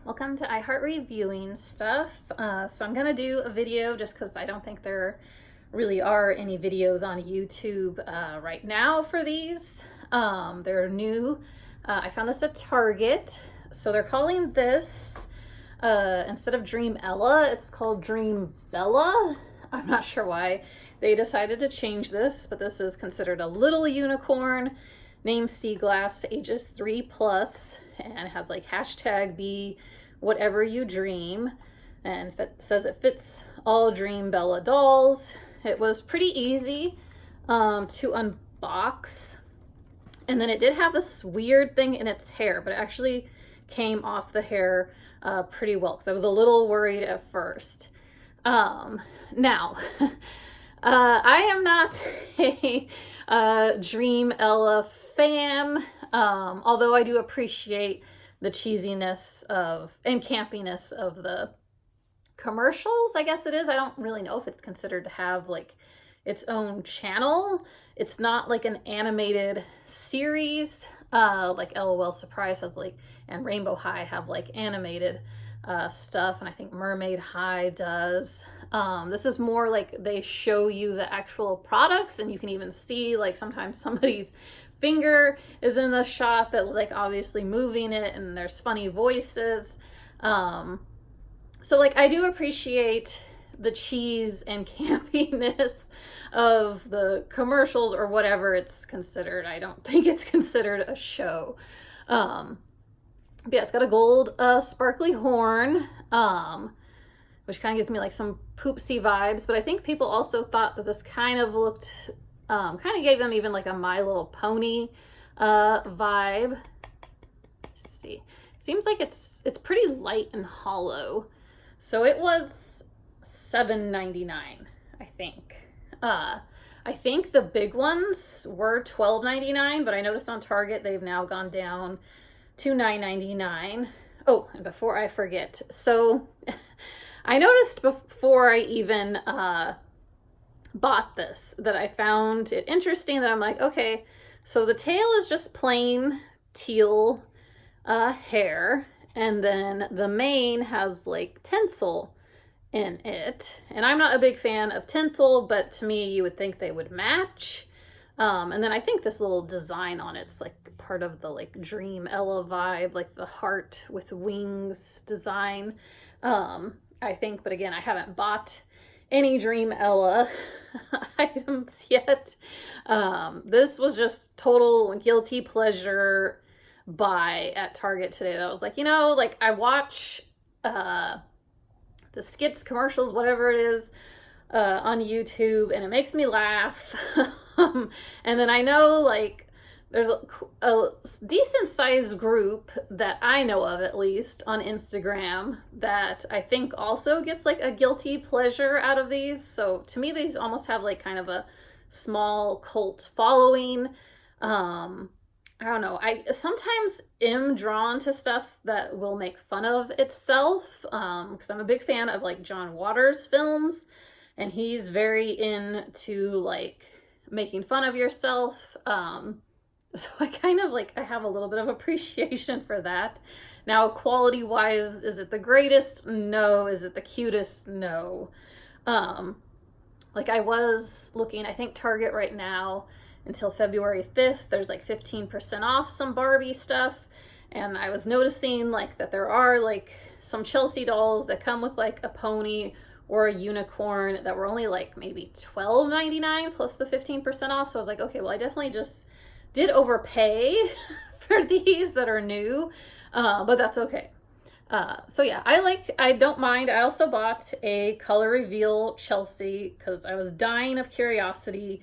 Welcome to iHeart Reviewing Stuff. So I'm gonna do a video just because I don't think there really are any videos on YouTube right now for these. They're new. I found this at Target. So they're calling this, instead of Dream Ella, it's called Dream Bella. I'm not sure why they decided to change this, but this is considered a little unicorn named Sea Glass, ages 3+, and has like hashtag be whatever you dream, and it says it fits all Dream Bella dolls. It was pretty easy to unbox, and then it did have this weird thing in its hair, but it actually came off the hair pretty well, because I was a little worried at first. Now I am not a Dream Ella fan, although I do appreciate the cheesiness of and campiness of the commercials, I guess it is. I don't really know if it's considered to have like its own channel. It's not like an animated series, like LOL Surprise has like, and Rainbow High have like animated stuff, and I think Mermaid High does. This is more like they show you the actual products, and you can even see like sometimes somebody's finger is in the shot that's like obviously moving it, and there's funny voices. So like I do appreciate the cheese and campiness of the commercials or whatever it's considered. I don't think it's considered a show. But yeah, it's got a gold sparkly horn, which kind of gives me like some poopsie vibes, but I think people also thought that this kind of looked, kind of gave them even like a My Little Pony vibe. Let's see, seems like it's pretty light and hollow. So it was $7.99, I think. I think the big ones were $12.99, but I noticed on Target they've now gone down to $9.99. Oh, and before I forget, so I noticed before I even bought this that I found it interesting that I'm like, okay, so the tail is just plain teal hair, and then the mane has like tinsel in it. And I'm not a big fan of tinsel, but to me you would think they would match. And then I think this little design on it's like part of the like Dream Ella vibe, like the heart with wings design, I think. But again, I haven't bought any Dream Ella items yet. This was just total guilty pleasure buy at Target today. That was like, you know, like I watch the skits, commercials, whatever it is, on YouTube, and it makes me laugh. And then I know like there's a decent sized group that I know of, at least on Instagram, that I think also gets like a guilty pleasure out of these. So to me, these almost have like kind of a small cult following. I don't know. I sometimes am drawn to stuff that will make fun of itself, because I'm a big fan of like John Waters films, and he's very into like making fun of yourself. So I kind of like, I have a little bit of appreciation for that. Now, quality wise, is it the greatest? No. Is it the cutest? No. Like I was looking, I think Target right now until February 5th, there's like 15% off some Barbie stuff. And I was noticing like that there are like some Chelsea dolls that come with like a pony or a unicorn that were only like maybe $12.99 plus the 15% off. So I was like, okay, well, I definitely just did overpay for these that are new, but that's okay. So yeah, I don't mind. I also bought a color reveal Chelsea because I was dying of curiosity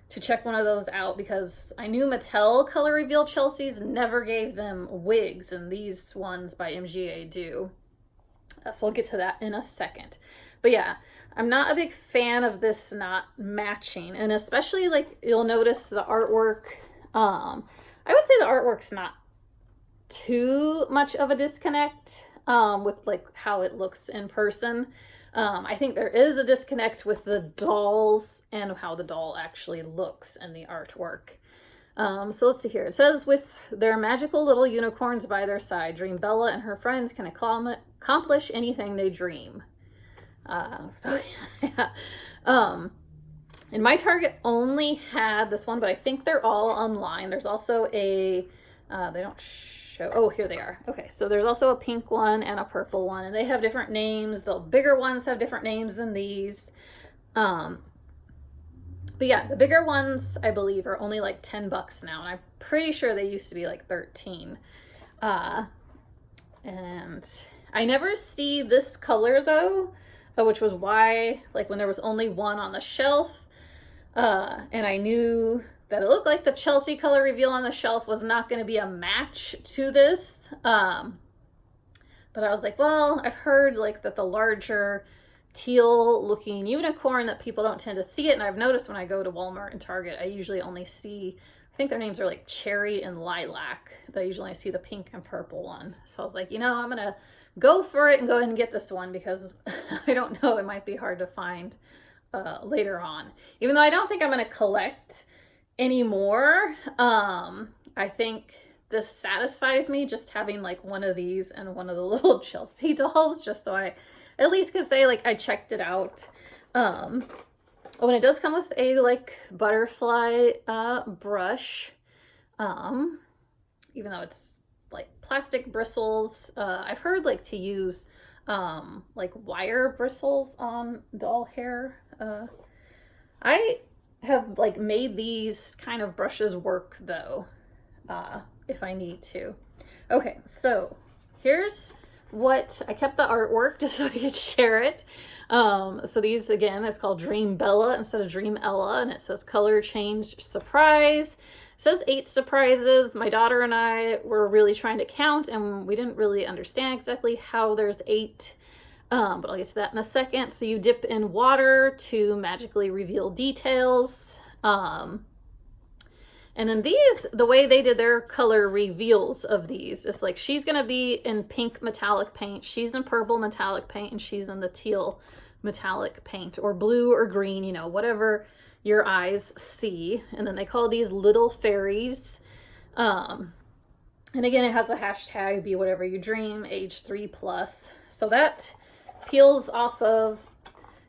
to check one of those out, because I knew Mattel color reveal Chelseas never gave them wigs, and these ones by MGA do. So I'll get to that in a second. But yeah, I'm not a big fan of this not matching, and especially like you'll notice the artwork. I would say the artwork's not too much of a disconnect with like how it looks in person. I think there is a disconnect with the dolls and how the doll actually looks in the artwork. So let's see here. It says, with their magical little unicorns by their side, Dream Bella and her friends can accomplish anything they dream. So yeah. And my Target only had this one, but I think they're all online. There's also a, they don't show, oh, here they are. Okay, so there's also a pink one and a purple one, and they have different names. The bigger ones have different names than these. But yeah, the bigger ones, I believe, are only like 10 bucks now, and I'm pretty sure they used to be like 13. And I never see this color though, which was why, like, when there was only one on the shelf, and I knew that it looked like the Chelsea color reveal on the shelf was not going to be a match to this. But I was like, well, I've heard like that the larger teal looking unicorn, that people don't tend to see it. And I've noticed when I go to Walmart and Target, I usually only see, I think their names are like Cherry and Lilac. I usually only see the pink and purple one. So I was like, you know, I'm going to go for it and go ahead and get this one, because I don't know, it might be hard to find later on. Even though I don't think I'm going to collect anymore. I think this satisfies me, just having like one of these and one of the little Chelsea dolls, just so I at least could say like I checked it out. Oh, and it does come with a like butterfly brush, even though it's like plastic bristles. I've heard like to use like wire bristles on doll hair. I have like made these kind of brushes work though, if I need to. Okay, so here's what I kept the artwork just so I could share it. So these, again, it's called Dream Bella instead of Dream Ella, and it says color change surprise. It says 8 surprises. My daughter and I were really trying to count, and we didn't really understand exactly how there's 8. But I'll get to that in a second. So you dip in water to magically reveal details. And then these, the way they did their color reveals of these is like, she's going to be in pink metallic paint, she's in purple metallic paint, and she's in the teal metallic paint, or blue or green, you know, whatever your eyes see. And then they call these little fairies. And again, it has a hashtag, be whatever you dream, age 3+. So that peels off of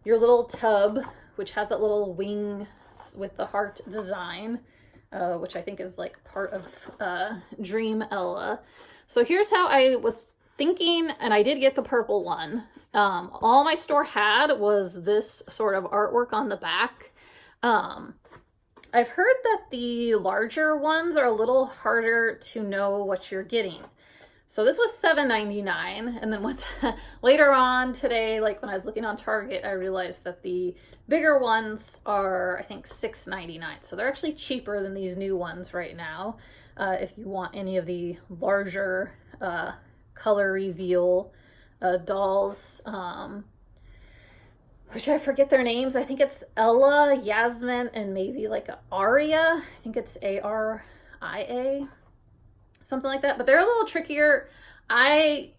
your little tub, which has that little wing with the heart design, which I think is like part of Dream Ella. So here's how I was thinking, and I did get the purple one. All my store had was this sort of artwork on the back. I've heard that the larger ones are a little harder to know what you're getting. So this was $7.99, and then once later on today, like when I was looking on Target, I realized that the bigger ones are, I think, $6.99. So they're actually cheaper than these new ones right now. If you want any of the larger color reveal dolls, which I forget their names. I think it's Ella, Yasmin, and maybe like Aria. I think it's Aria. Something like that, but they're a little trickier. I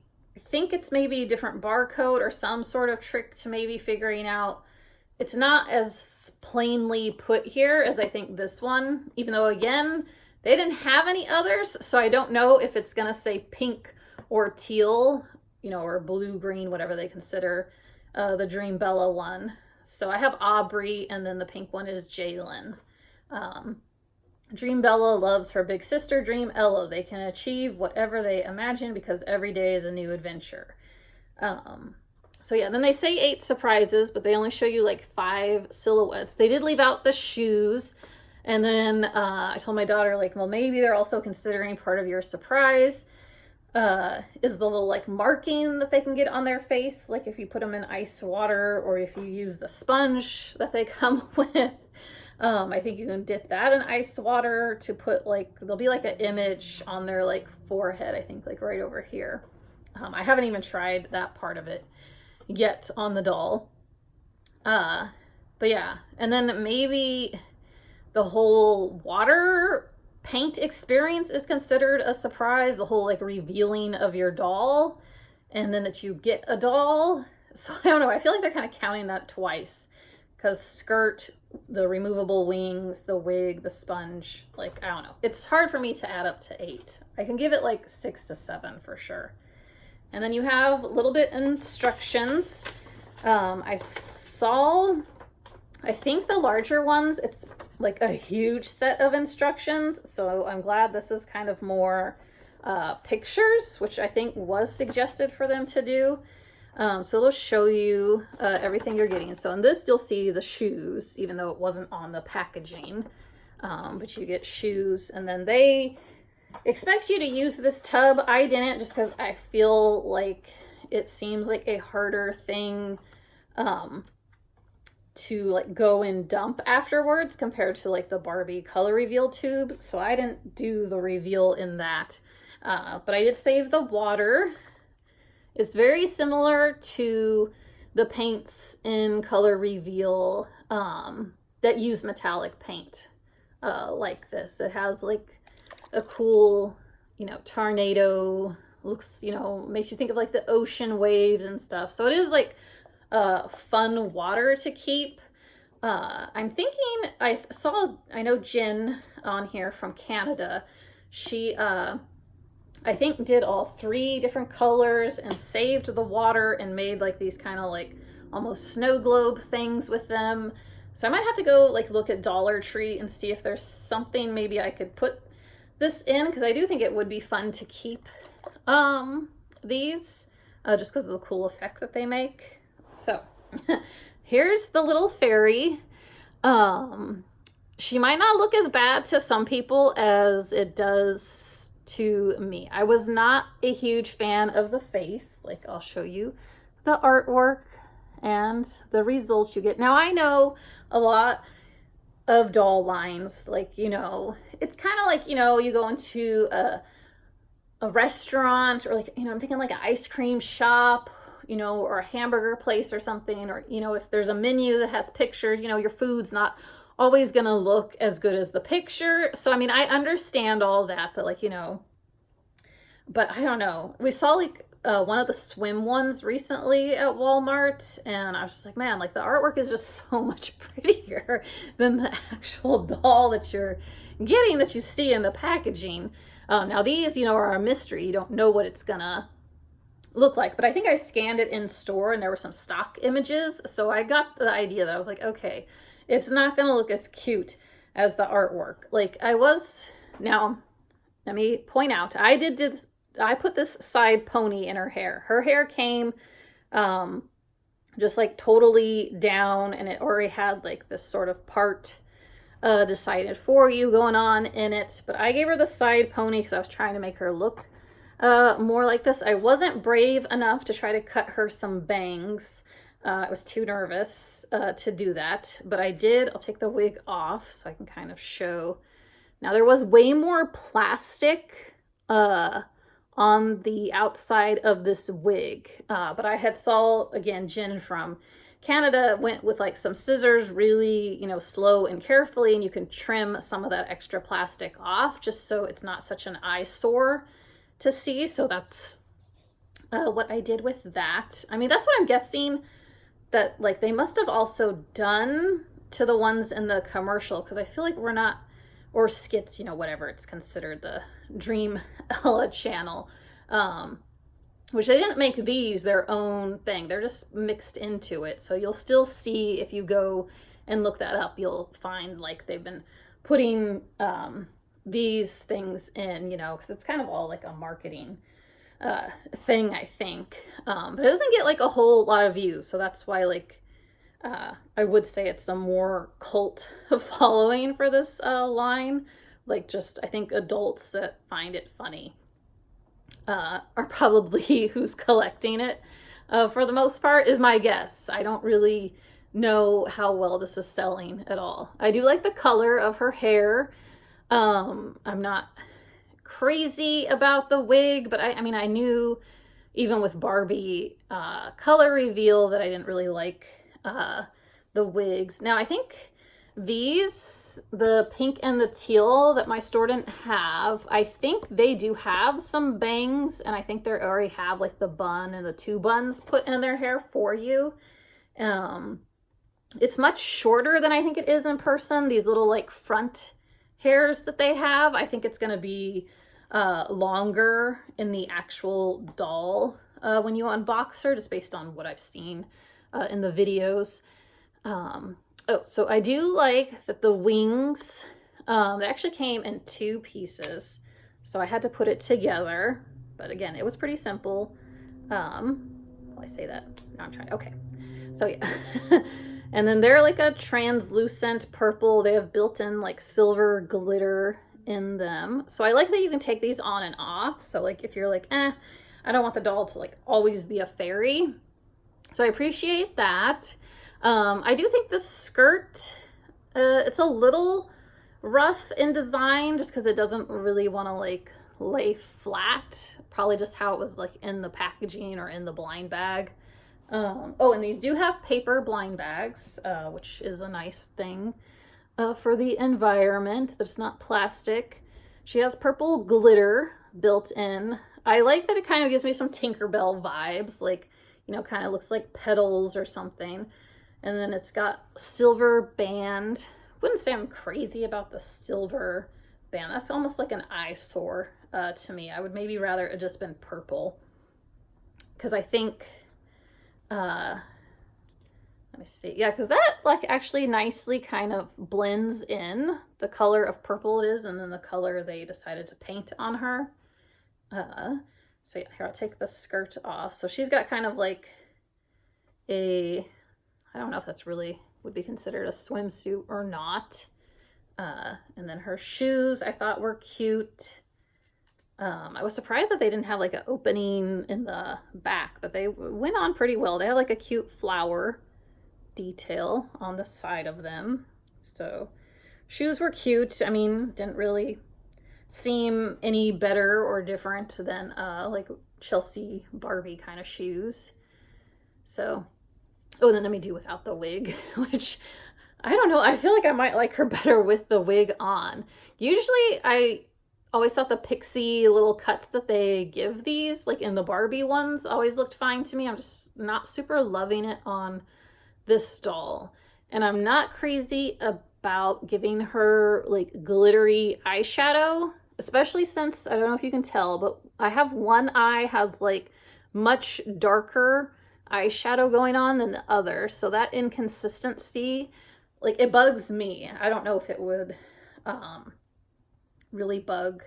think it's maybe a different barcode or some sort of trick to maybe figuring out. It's not as plainly put here as I think this one, even though again, they didn't have any others. So I don't know if it's gonna say pink or teal, you know, or blue, green, whatever they consider the Dream Bella one. So I have Aubrey, and then the pink one is Jalen. Dream Bella loves her big sister, Dream Ella. They can achieve whatever they imagine because every day is a new adventure. So yeah, then they say 8 surprises, but they only show you like 5 silhouettes. They did leave out the shoes. And then I told my daughter, like, well, maybe they're also considering part of your surprise is the little like marking that they can get on their face. Like if you put them in ice water, or if you use the sponge that they come with. I think you can dip that in ice water to put like, there'll be like an image on their like forehead, I think like right over here. I haven't even tried that part of it yet on the doll. But yeah, and then maybe the whole water paint experience is considered a surprise, the whole like revealing of your doll, and then that you get a doll. So I don't know, I feel like they're kind of counting that twice. because skirt, the removable wings, the wig, the sponge, like, I don't know. It's hard for me to add up to 8. I can give it like 6 to 7 for sure. And then you have a little bit instructions. I saw, I think the larger ones, it's like a huge set of instructions. So I'm glad this is kind of more pictures, which I think was suggested for them to do. So it'll show you everything you're getting. So in this, you'll see the shoes, even though it wasn't on the packaging. But you get shoes, and then they expect you to use this tub. I didn't, just because I feel like it seems like a harder thing to like go and dump afterwards compared to like the Barbie color reveal tubes. So I didn't do the reveal in that. But I did save the water. It's very similar to the paints in color reveal that use metallic paint like this. It has like a cool, you know, tornado, looks, you know, makes you think of like the ocean waves and stuff. So it is like fun water to keep. I'm thinking, I know Jen on here from Canada. She, I think did all 3 different colors and saved the water and made like these kind of like almost snow globe things with them. So I might have to go like look at Dollar Tree and see if there's something maybe I could put this in, because I do think it would be fun to keep these just because of the cool effect that they make. So here's the little fairy. She might not look as bad to some people as it does to me. I was not a huge fan of the face. Like, I'll show you the artwork and the results you get. Now, I know a lot of doll lines, like, you know, it's kind of like, you know, you go into a restaurant, or like, you know, I'm thinking like an ice cream shop, you know, or a hamburger place or something, or, you know, if there's a menu that has pictures, you know, your food's not always gonna look as good as the picture. So I mean, I understand all that, but like, you know, but I don't know. We saw like one of the swim ones recently at Walmart, and I was just like, man, like the artwork is just so much prettier than the actual doll that you're getting, that you see in the packaging. Now these, you know, are a mystery. You don't know what it's gonna look like, but I think I scanned it in store and there were some stock images, so I got the idea that I was like, okay, it's not gonna look as cute as the artwork. Like now, let me point out, I put this side pony in her hair. Her hair came just like totally down, and it already had like this sort of part decided for you going on in it. But I gave her the side pony because I was trying to make her look more like this. I wasn't brave enough to try to cut her some bangs. I was too nervous to do that, but I did. I'll take the wig off so I can kind of show. Now there was way more plastic on the outside of this wig, but I had saw, again, Jen from Canada went with like some scissors really, you know, slow and carefully, and you can trim some of that extra plastic off just so it's not such an eyesore to see. So that's what I did with that. I mean, that's what I'm guessing that like they must have also done to the ones in the commercial, because I feel like we're not, or skits, you know, whatever it's considered, the Dream Ella channel, which they didn't make these their own thing. They're just mixed into it. So you'll still see, if you go and look that up, you'll find like they've been putting these things in, you know, because it's kind of all like a marketing thing, I think. But it doesn't get like a whole lot of views. So that's why like I would say it's a more cult following for this line. Like, just, I think adults that find it funny are probably who's collecting it for the most part, is my guess. I don't really know how well this is selling at all. I do like the color of her hair. I'm not crazy about the wig, but I mean, I knew even with Barbie color reveal that I didn't really like the wigs. Now I think these, the pink and the teal that my store didn't have, I think they do have some bangs, and I think they already have like the bun and the 2 buns put in their hair for you. It's much shorter than I think it is in person. These little like front hairs that they have, I think it's going to be longer in the actual doll when you unbox her, just based on what I've seen in the videos. Oh, so I do like that the wings, they actually came in 2 pieces, so I had to put it together, but again, it was pretty simple. Well, I say that, now I'm trying, okay. So yeah, and then they're like a translucent purple. They have built-in like silver glitter in them. So I like that you can take these on and off. So like if you're like, I don't want the doll to like always be a fairy. So I appreciate that. I do think the skirt, it's a little rough in design just because it doesn't really want to like lay flat. Probably just how it was like in the packaging or in the blind bag. Oh, and these do have paper blind bags, which is a nice thing for the environment. That's not plastic. She has purple glitter built in. I like that it kind of gives me some Tinkerbell vibes, like, you know, kind of looks like petals or something. And then it's got silver band. Wouldn't say I'm crazy about the silver band. That's almost like an eyesore to me. I would maybe rather it just been purple, because I think let me see. Yeah, because that like actually nicely kind of blends in the color of purple it is and then the color they decided to paint on her. So yeah, here, I'll take the skirt off. So she's got kind of like a, I don't know if that's really would be considered a swimsuit or not. And then her shoes I thought were cute. I was surprised that they didn't have like an opening in the back, but they went on pretty well. They have like a cute flower detail on the side of them. So shoes were cute. I mean, didn't really seem any better or different than like Chelsea Barbie kind of shoes. So, oh, then let me do without the wig, which I don't know. I feel like I might like her better with the wig on. Usually I always thought the pixie little cuts that they give these, like in the Barbie ones, always looked fine to me. I'm just not super loving it on this doll. And I'm not crazy about giving her like glittery eyeshadow, especially since, I don't know if you can tell, but I have one eye has like much darker eyeshadow going on than the other. So that inconsistency, like, it bugs me. I don't know if it would really bug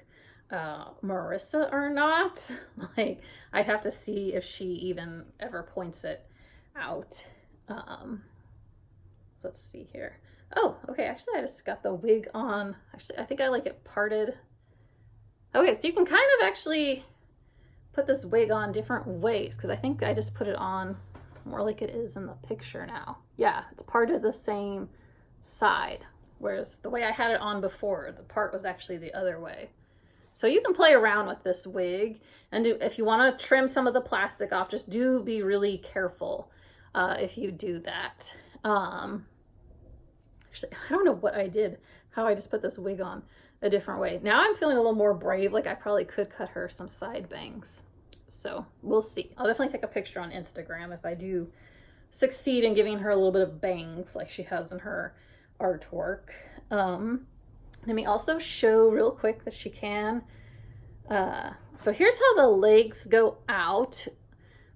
Marissa or not. Like, I'd have to see if she even ever points it out. Let's see here. Oh, okay, actually I just got the wig on. Actually, I think I like it parted. Okay, so you can kind of actually put this wig on different ways, because I think I just put it on more like it is in the picture now. Yeah, it's parted the same side, whereas the way I had it on before, the part was actually the other way. So you can play around with this wig, and if you want to trim some of the plastic off, just do be really careful if you do that. Actually, I don't know what I did, how I just put this wig on a different way. Now I'm feeling a little more brave, like I probably could cut her some side bangs. So we'll see. I'll definitely take a picture on Instagram if I do succeed in giving her a little bit of bangs like she has in her artwork. Let me also show real quick that she can. So here's how the legs go out.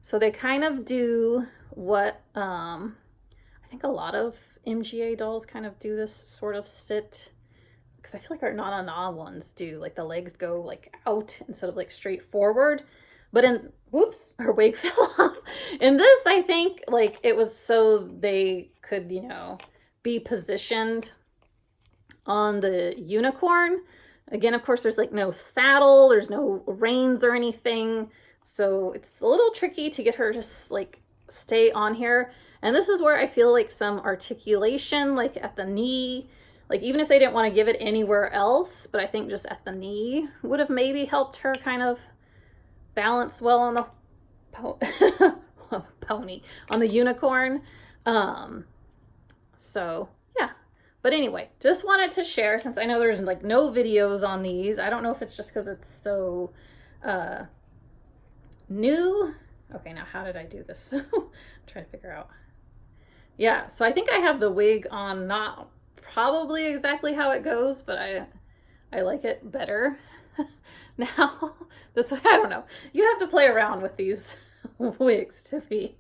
So they kind of do what I think a lot of MGA dolls kind of do, this sort of sit, because I feel like our Na Na Na ones do, like the legs go like out instead of like straight forward. But in, whoops, her wig fell off. In this, I think like it was so they could, you know, be positioned on the unicorn. Again, of course, there's like no saddle, there's no reins or anything. So it's a little tricky to get her just like stay on here. And this is where I feel like some articulation, like at the knee, like even if they didn't want to give it anywhere else, but I think just at the knee would have maybe helped her kind of balance well on the pony, on the unicorn. So yeah, but anyway, just wanted to share, since I know there's like no videos on these. I don't know if it's just because it's so new. Okay, now how did I do this? I'm trying to figure out. Yeah, so I think I have the wig on not probably exactly how it goes, but I like it better now. This way, I don't know. You have to play around with these wigs, to be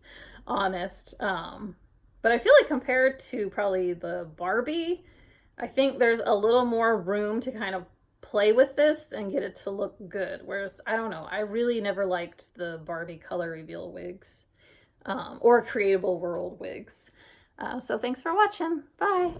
honest. But I feel like compared to probably the Barbie, I think there's a little more room to kind of play with this and get it to look good. Whereas, I don't know, I really never liked the Barbie color reveal wigs, or Creatable World wigs. So thanks for watching. Bye.